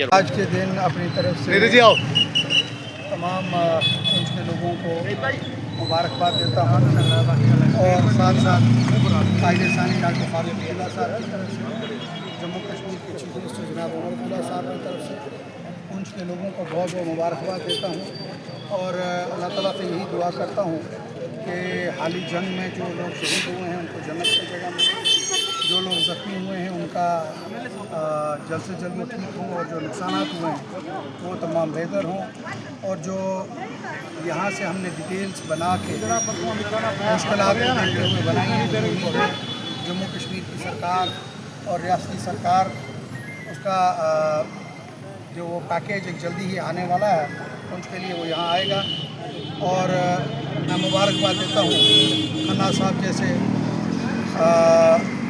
आज के दिन अपनी तरफ से तमाम पुंछ के लोगों को मुबारकबाद देता हूँ और साथ साथ कायदे सानी डॉक्टर फारूक अब्दुल्ला साहब की तरफ से, जम्मू कश्मीर के चीफ मिनिस्टर जनाब उमर अब्दुल्ला साहब की तरफ से पुंछ के लोगों को बहुत बहुत मुबारकबाद देता हूँ और अल्लाह ताला से यही दुआ करता हूँ कि हाली जंग में जो लोग शहीद हुए हैं उनको जन्नत की जगह मिले, जो लोग ज़ख्मी हुए हैं उनका जल्द से जल्द ठीक हों और जो नुकसान हुए हैं वो तमाम बेहतर हों और जो यहाँ से हमने डिटेल्स बना के मुश्किलात को देखते हुए बनाई हैं, उम्मीद है जम्मू कश्मीर की सरकार और रियासती सरकार उसका जो वो पैकेज एक जल्दी ही आने वाला है उनके लिए वो यहाँ आएगा और मैं मुबारकबाद देता हूँ खन्ना साहब जैसे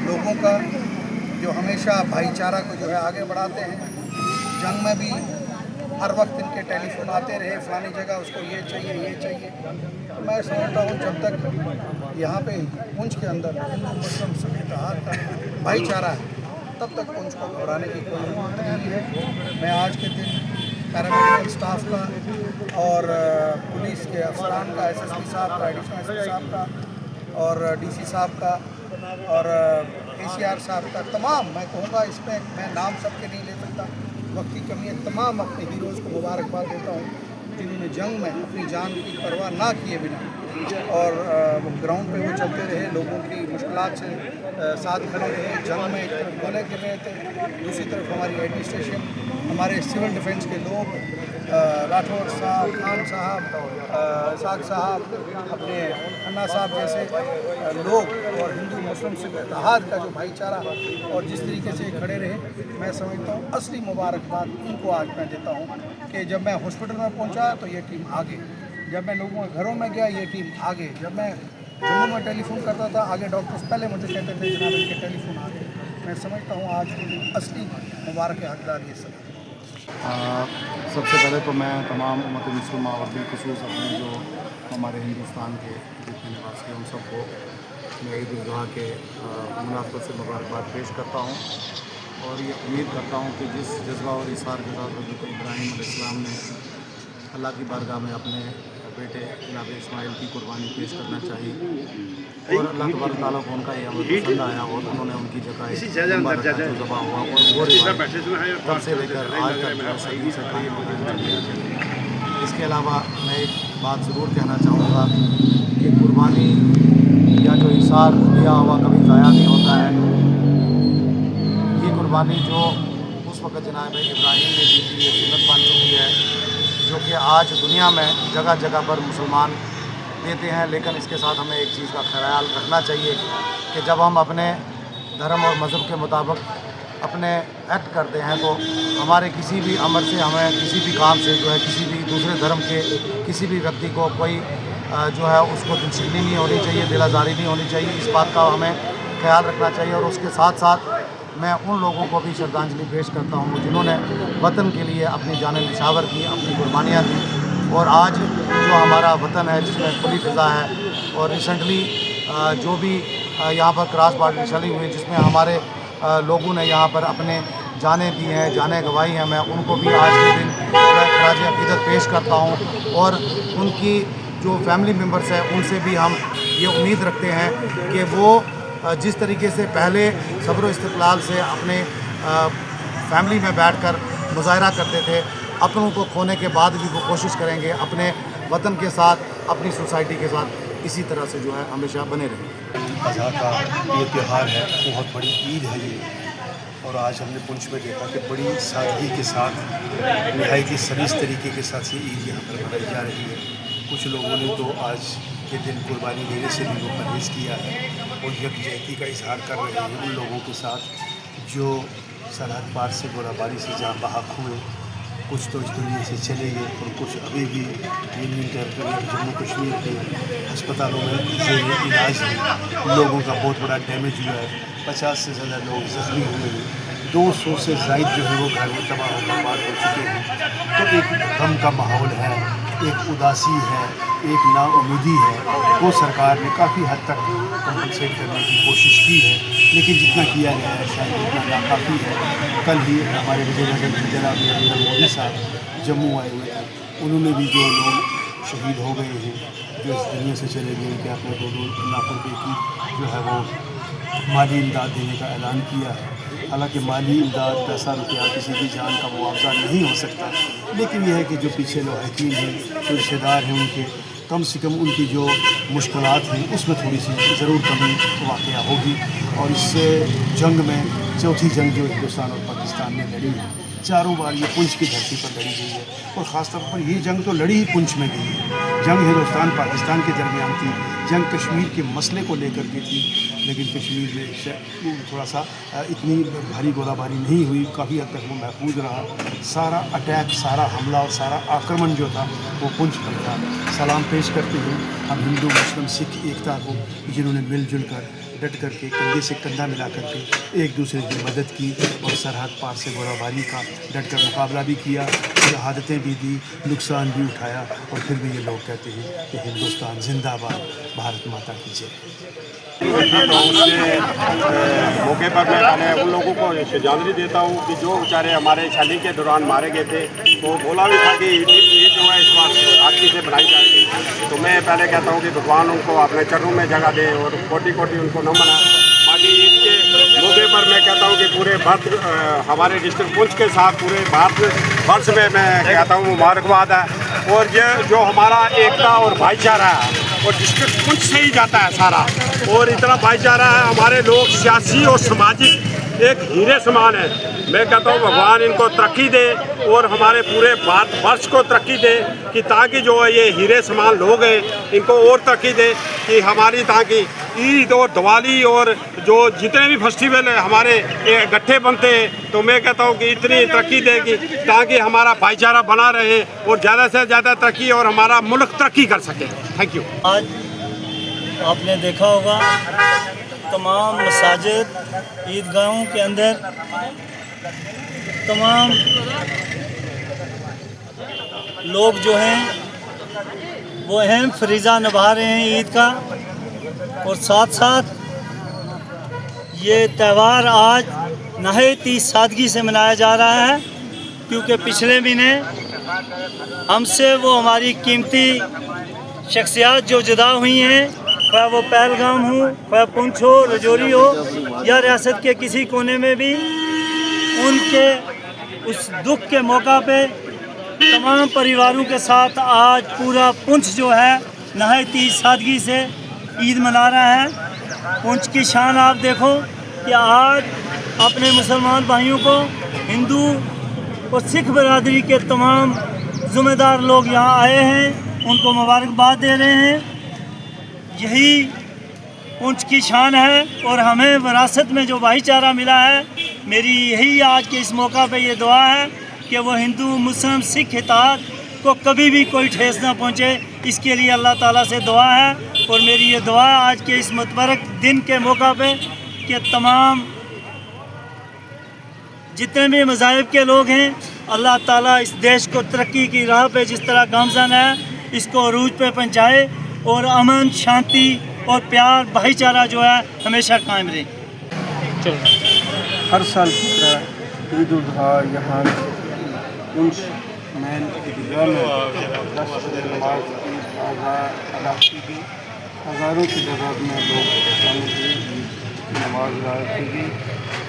लोगों का जो हमेशा भाईचारा को जो है आगे बढ़ाते हैं। जंग में भी हर वक्त इनके टेलीफोन आते रहे, फलानी जगह उसको ये चाहिए। तो मैं समझता हूँ जब तक यहाँ पे पुंछ के अंदर हिंदू मुस्लिम सब इत्तेहाद का भाईचारा है तब तक पुंछ को घबराने की कोई ज़रूरत नहीं है। मैं आज के दिन पैरामेडिकल स्टाफ का और पुलिस के अफसरान का, एसएसपी साहब का, एडिशनल एसपी साहब का और डीसी साहब का और एसीआर साहब का, तमाम मैं कहूँगा इसमें मैं नाम सबके नहीं ले सकता, वक्त की कमी है, तमाम अपने हीरोज़ को मुबारकबाद देता हूँ जिन्होंने जंग में अपनी जान की परवाह ना किए बिना और वो ग्राउंड पे वो चलते रहे, लोगों की मुश्किलात से साथ खड़े रहे। जंग में एक तरफ गोले गिर रहे थे, दूसरी तरफ हमारी एडमिनिस्ट्रेशन, हमारे सिविल डिफेंस के लोग, राठौर साहब, खान साहब, साग साहब, अपने खन्ना साहब जैसे लोग और हिंदू मुस्लिम से इत्तेहाद का जो भाईचारा और जिस तरीके से खड़े रहे, मैं समझता हूँ असली मुबारकबाद उनको आज मैं देता हूँ कि जब मैं हॉस्पिटल में पहुँचा तो ये टीम आगे, जब मैं लोगों के घरों में गया ये टीम आगे, जब मैं जम्मू में टेलीफोन करता था आगे डॉक्टर्स पहले मुझे कहते थे जनाब इनके टेलीफोन आगे। मैं समझता हूँ आज के दिन असली मुबारक हकदार ये सब। सबसे पहले तो मैं तमाम उम्मत मुस्लिमा और बिलखुसूस अपने जो हमारे हिंदुस्तान के जितने निवासी हैं उन सबको मैं ईद उल अज़हा के मुनासबत से मुबारकबाद पेश करता हूँ और ये उम्मीद करता हूँ कि जिस जज्बा और इसार के साथ हज़रत इब्राहीम अलैहिस्सलाम ने अल्लाह की बारगाह में अपने बेटे जनाब इस्माइल की कुर्बानी पेश करना चाहिए और अल्लाह तबारक तआला को उनका ये अमल पसंद आया और उन्होंने उनकी जगह जो ज़बा हुआ और वो तब से लेकर आज तक सदी से कायम चली आती है। इसके अलावा मैं एक बात ज़रूर कहना चाहूँगा कि कुर्बानी या जो इसार दिया हुआ कभी ज़ाया नहीं होता है। ये कुर्बानी जो उस वक़्त जनाब इब्राहीम ने दी थी ये सुन्नत बन चुकी है जो कि आज दुनिया में जगह जगह पर मुसलमान देते हैं। लेकिन इसके साथ हमें एक चीज़ का ख्याल रखना चाहिए कि जब हम अपने धर्म और मज़हब के मुताबिक अपने एक्ट करते हैं तो हमारे किसी भी अमर से, हमें किसी भी काम से जो है किसी भी दूसरे धर्म के किसी भी व्यक्ति को कोई जो है उसको दिलचस्पी नहीं होनी चाहिए, दिलाजारी नहीं होनी चाहिए। इस बात का हमें ख्याल रखना चाहिए और उसके साथ साथ मैं उन लोगों को भी श्रद्धांजलि पेश करता हूँ जिन्होंने वतन के लिए अपनी जान निछावर की, अपनी कुर्बानियाँ दी और आज जो हमारा वतन है जिसमें खुली फ़िज़ा है और रिसेंटली जो भी यहाँ पर क्रॉस बॉर्डर चली हुई जिसमें हमारे लोगों ने यहाँ पर अपने जानें दी हैं, जानें गंवाई हैं, मैं उनको भी आज के दिन खराज अक़ीदत पेश करता हूँ और उनकी जो फैमिली मेम्बर्स हैं उनसे भी हम ये उम्मीद रखते हैं कि वो जिस तरीके से पहले सब्र इस्तिक़लाल से अपने फैमिली में बैठकर मुज़ाहरा करते थे, अपनों को खोने के बाद भी वो कोशिश करेंगे अपने वतन के साथ, अपनी सोसाइटी के साथ इसी तरह से जो है हमेशा बने रहें। अज़हा का ये त्यौहार है, बहुत बड़ी ईद है ये और आज हमने पुंछ में देखा कि बड़ी सादगी के साथ, नहायत सलीस तरीके के साथ ये ईद यहाँ पर मनाई जा रही है। कुछ लोगों ने तो आज के दिन कुर्बानी देने से भी वो परहेज़ किया है और यकजहती का इजहार कर रहे हैं उन लोगों के साथ जो सरहद पार से गोलाबारी से जहाँ बहाक हुए। कुछ तो इस दुनिया से चले गए और कुछ अभी भी यूनियन टेरिटरी जम्मू कश्मीर के अस्पतालों में ज़ेर इलाज है। लोगों का बहुत बड़ा डैमेज हुआ है, 50 से ज़्यादा लोग ज़ख्मी हुए हैं, 200 से ज़ायद जो है वो घर में तबाह हो बर्बाद हो चुके हैं। तो एक गम का माहौल है ایک اداسی ہے، ایک نا امیدی ہے، وہ سرکار نے کافی حد تک کمپنسیٹ کرنے کی کوشش کی ہے، لیکن جتنا کیا گیا ہے شاید اتنا ناکافی ہے۔ کل ہی ہمارے وزیر اعظم جناب نریندر مودی صاحب جموں آئے ہوئے تھے، انہوں نے بھی جو لوگ شہید ہو گئے ہیں، جو اس دنیا سے چلے گئے، کہ آپ نے 2 لاکھ روپے کی جو ہے وہ مالی امداد دینے کا اعلان کیا ہے۔ حالانکہ مالی امداد 10 روپیہ کسی کی جان کا معاوضہ نہیں ہو سکتا، لیکن یہ ہے کہ جو پیچھے لواحقین ہیں، جو رشتہ دار ہیں، ان کے کم سے کم ان کی جو مشکلات ہیں اس میں تھوڑی سی ضرور کمی واقعہ ہوگی۔ اور اس جنگ میں چوتھی جنگ جو ہندوستان اور پاکستان نے لڑی ہے، چاروں بار یہ پنچ کی دھرتی پر لڑی گئی ہے، اور خاص طور پر یہ جنگ تو لڑی ہی پنچ میں گئی ہے۔ جنگ ہندوستان پاکستان کے درمیان تھی، جنگ کشمیر کے مسئلے کو لے کر کے تھی، لیکن کشمیر میں تھوڑا سا اتنی بھاری گولہ باری نہیں ہوئی، کافی حد تک وہ محفوظ رہا۔ سارا اٹیک، سارا حملہ اور سارا آکرمن جو تھا وہ پنچ پر تھا۔ سلام پیش کرتے ہیں ہم ہندو مسلم سکھ ایکتا کو، جنہوں نے مل جل کر ڈٹ کر کے کندھے سے کندھا ملا کر کے ایک دوسرے کی مدد کی، اور سرحد پار سے گولہ باری کا ڈٹ کر مقابلہ بھی کیا، شہادتیں بھی دی، نقصان بھی اٹھایا، اور پھر بھی یہ لوگ کہتے ہیں کہ ہندوستان زندہ باد، بھارت ماتا کی جے۔ تو اس موقع پر میں پہلے ان لوگوں کو شجاعت دیتا ہوں کہ جو بیچارے ہمارے شادی کے دوران مارے گئے تھے، تو بولا بھی تھا کہ عید جو ہے اس بار آج سے بنائی جائے گی، تو میں پہلے کہتا ہوں کہ بھگوان ان کو اپنے چرنوں میں جگہ دے اور کوٹی کوٹی ان کو نہ منائے۔ باقی عید کے موقع پر میں کہتا ہوں کہ پورے بھارت، ہمارے ڈسٹرکٹ پنچ کے ساتھ پورے بھارت ورش میں کہتا ہوں مبارکباد ہے، اور یہ جو ہمارا ایکتا اور بھائی چارہ ہے وہ ڈسٹرکٹ پنچ سے ہی جاتا ہے سارا، اور اتنا بھائی چارہ ہے، ہمارے لوگ سیاسی اور سماجی ایک ہیرے سمان ہیں۔ میں کہتا ہوں بھگوان ان کو ترقی دے اور ہمارے پورے بھارت ورش کو ترقی دے، کہ تاکہ جو یہ ہیرے سمان لوگ ہیں ان کو اور ترقی دے، کہ ہماری تاکہ عید اور دیوالی اور جو جتنے بھی فیسٹیول ہیں ہمارے گٹھے بنتے ہیں، تو میں کہتا ہوں کہ اتنی ترقی دے گی تاکہ ہمارا بھائی چارہ بنا رہے اور زیادہ سے زیادہ ترقی اور ہمارا ملک ترقی کر سکے۔ Thank you. آج آپ نے دیکھا ہوگا تمام مساجد، عیدگاہوں کے اندر تمام لوگ جو ہیں وہ اہم فریضہ نبھا رہے ہیں عید کا، اور ساتھ ساتھ یہ تہوار آج نہایت ہی سادگی سے منایا جا رہا ہے، کیونکہ پچھلے مہینے ہم سے وہ ہماری قیمتی شخصیات جو جدا ہوئی ہیں، خواہ وہ پہلگام ہو، خواہ پنچ ہو، رجوری ہو، یا ریاست کے کسی کونے میں بھی، ان کے اس دکھ کے موقع پہ تمام پریواروں کے ساتھ آج پورا پنچ جو ہے نہایت ہی سادگی سے عید منا رہا ہے۔ پنچ کی شان آپ دیکھو کہ آج اپنے مسلمان بھائیوں کو، ہندو اور سکھ برادری کے تمام ذمہ دار لوگ یہاں آئے ہیں، ان کو مبارکباد دے رہے ہیں۔ یہی پنچ کی شان ہے، اور ہمیں وراثت میں جو بھائی چارہ ملا ہے، میری یہی آج کے اس موقع پہ یہ دعا ہے کہ وہ ہندو مسلم سکھ اتحاد کو کبھی بھی کوئی ٹھیس نہ پہنچے، اس کے لیے اللہ تعالیٰ سے دعا ہے۔ اور میری یہ دعا آج کے اس متبرک دن کے موقع پہ کہ تمام جتنے بھی مذاہب کے لوگ ہیں، اللہ تعالیٰ اس دیش کو ترقی کی راہ پہ جس طرح گامزن ہے، اس کو عروج پہ پہنچائے، اور امن، شانتی اور پیار، بھائی چارہ جو ہے ہمیشہ قائم رہے۔ ہر سال کی طرح عید الاضحیٰ یہاں پنچ مین عیدگاہ میں 10 بجے نماز عید ادا کی گئی۔ ہزاروں کی تعداد میں لوگ شامل ہوئے، عید نماز ادا کی گئی،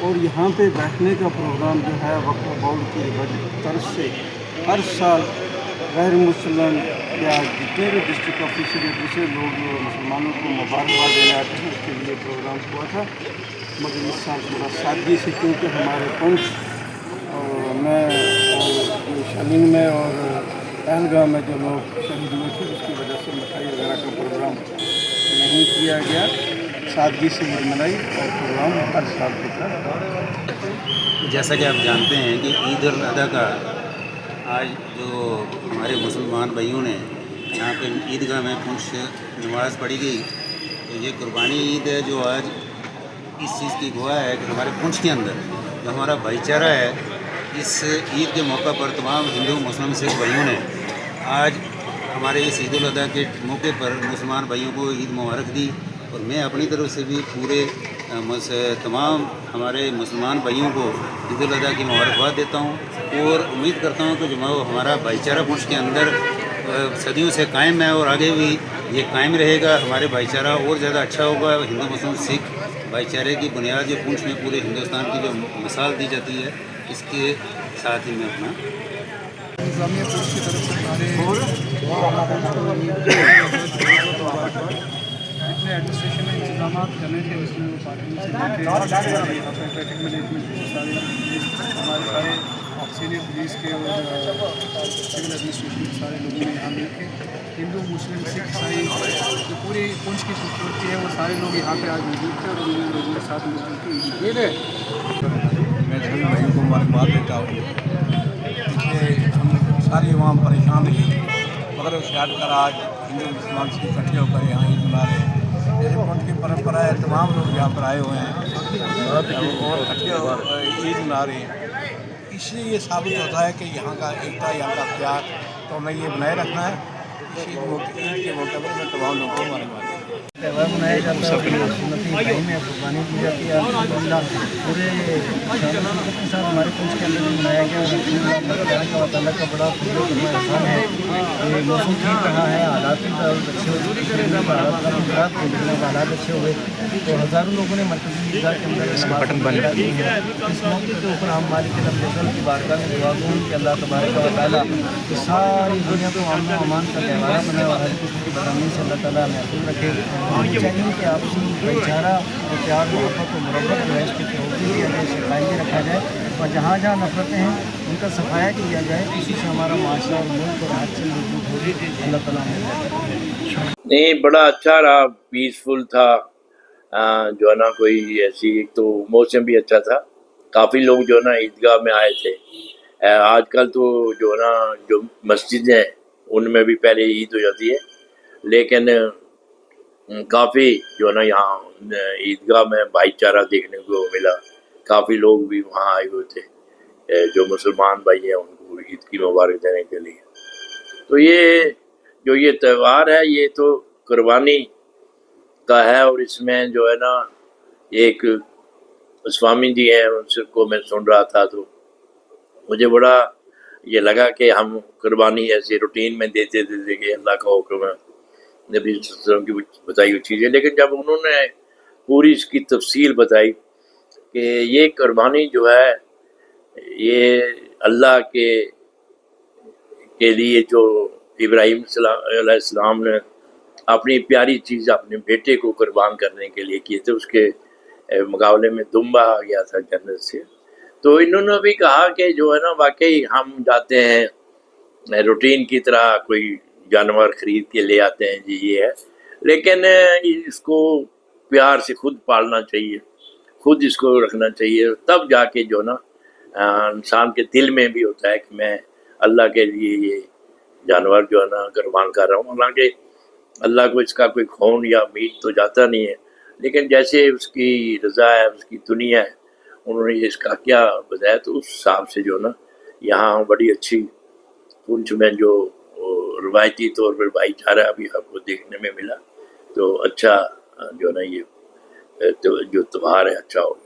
اور یہاں پہ بیٹھنے کا پروگرام جو ہے وقف بورڈ کی طرف سے ہر سال غیر مسلم یا جتنے بھی ڈسٹرکٹ آفیسر یا دوسرے لوگ مسلمانوں کو مبارکباد دینے آتے ہیں، اس کے لیے پروگرام ہوا تھا، مگر اس سال تھوڑا سادگی سے، کیونکہ ہمارے پنچ میں اور شالنگ میں اور پہلگام میں جو لوگ شہید ہوئے تھے، اس کی وجہ سے مٹھائی وغیرہ کا پروگرام نہیں کیا گیا، سادگی سے عید منائی اور پروگرام ہر سال کی طرح۔ جیسا کہ آپ جانتے ہیں کہ عید الاضحیٰ کا آج جو ہمارے مسلمان بھائیوں نے یہاں پہ عیدگاہ میں پنچ نماز پڑھی گئی، تو یہ قربانی عید ہے جو آج اس چیز کی گواہ ہے کہ ہمارے پنچ کے اندر جو ہمارا بھائی چارہ ہے، اس عید کے موقع پر تمام ہندو مسلم سکھ بھائیوں نے آج हमारे इस ईद उल अदा के मौके पर मुसलमान भाइयों को ईद मुबारक दी। और मैं अपनी तरफ से भी पूरे तमाम हमारे मुसलमान भाइयों को ईद उल अदा की मुबारकबाद देता हूँ और उम्मीद करता हूँ कि जो हमारा भाईचारा पुंछ के अंदर सदियों से कायम है और आगे भी ये कायम रहेगा। हमारे भाईचारा और ज़्यादा अच्छा होगा। हिंदू मुस्लिम सिख भाईचारे की बुनियाद जो पुंछ में पूरे हिंदुस्तान की जो मिसाल दी जाती है, इसके साथ ही मैं अपना इंतजामिया पुलिस की तरफ से जितने एडमिनिस्ट्रेशन में इंतजाम करने थे उसमें वो पार्किंग से लेके यहाँ पर ट्रैफिक मैनेजमेंट सारे हमारे सारे सीनियर पुलिस के और सिविल एडमिनिस्ट्रेशन के सारे लोगों ने यहाँ मिल के हिंदू मुस्लिम सिख ईसाई जो पूरी पुंछ की खूबसूरती है वो सारे लोग यहाँ पे आज मौजूद थे और उन्होंने लोगों के साथ मिलकर मैं सभी भाइयों को मुबारकबाद देता हूँ। सारी आवाम परेशान रही मगर शायद कर आज हिंदू मुसलमान से इकट्ठे होकर यहाँ ईद मना रहे हैं। जैसे पुंछ की परंपरा है, तमाम लोग यहाँ पर आए हुए हैं और इकट्ठे ईद मना रहे हैं। इसलिए ये साबित होता है कि यहाँ का एकता, यहाँ का प्यार तो हमें ये बनाए रखना है। इसी ईद के मौके पर मैं तमाम लोगों को मुबारकबाद देता हूँ। त्यौहार मनाया जाता है, सुन्नती भाई में कुर्बानी की जाती है। अल्हम्दुलिल्लाह पूरे शांति के साथ हमारे पुंछ के अंदर भी मनाया गया और अल्लाह का बड़ा एहसान है। ये मौसम ठीक रहा है, हालात भी अच्छे हुए, हालात अच्छे हुए तो हज़ारों लोगों ने मरकज़ी ईदगाह के अंदर बटन बंद की है। इस मौके के ऊपर हम मालिक रब्बुल की बारगाह में दुआ करूँ कि अल्लाह तबारक व तआला सारी दुनिया को अमन व अमान का त्यौहार बनाए और हर किसी की बदनामी से अल्लाह ताला महफूज रखे। चाहिए कि आपसी भाईचारा और प्यार मोहब्बत और मुरब्बत जो है इसकी फरोगी किया जाए, इसे कायम रखा जाए और जहाँ जहाँ नफरतें हैं उनका सफाया किया जाए। इसी से हमारा माशरा और मुल्क और हर चीज़ मजबूत होगी। अल्लाह ताला हमें नहीं, बड़ा अच्छा रहा, पीसफुल था। जो है ना कोई ऐसी, एक तो मौसम भी अच्छा था, काफ़ी लोग जो है ना ईदगाह में आए थे। आजकल तो जो है ना जो मस्जिद हैं उनमें भी पहले ईद हो जाती है, लेकिन काफ़ी जो है ना यहाँ ईदगाह में भाईचारा देखने को मिला। काफ़ी लोग भी वहाँ आए हुए थे जो मुसलमान भाई हैं उनको ईद की मुबारक देने के लिए। तो ये जो ये त्यौहार है ये तो कुर्बानी का है और इसमें जो है ना एक स्वामी जी हैं उनसे को मैं सुन रहा था तो मुझे बड़ा ये लगा कि हम कुर्बानी ऐसे रूटीन में देते थे कि अल्लाह का हुक्म है, नबी सल्लल्लाहु अलैहि वसल्लम की बताई हुई चीज़ें। लेकिन जब उन्होंने पूरी इसकी तफसील बताई कि ये कुर्बानी जो है ये अल्लाह के लिए जो इब्राहीम अलैहिस्सलाम ने अपनी प्यारी चीज़ अपने बेटे को कुर्बान करने के लिए किए थे, उसके मुकाबले में दुम्बा आ गया था जन्नत से। तो इन्होंने भी कहा कि जो है ना वाकई हम जाते हैं रूटीन की तरह, कोई जानवर ख़रीद के ले आते हैं जी ये है, लेकिन इसको प्यार से खुद पालना चाहिए, खुद इसको रखना चाहिए, तब जाके जो ना इंसान के दिल में भी होता है कि मैं अल्लाह के लिए ये जानवर जो है ना कुर्बान कर रहा हूँ। हालांकि अल्लाह को इसका कोई खून या मीट तो जाता नहीं है, लेकिन जैसे उसकी रज़ा है, उसकी दुनिया है, उन्होंने इसका क्या बताया तो उस हिसाब से जो ना यहाँ बड़ी अच्छी पुंछ में जो रवायती तौर पर भाईचारा अभी आपको देखने में मिला। तो अच्छा जो ना ये तो जो त्यौहार है अच्छा हो।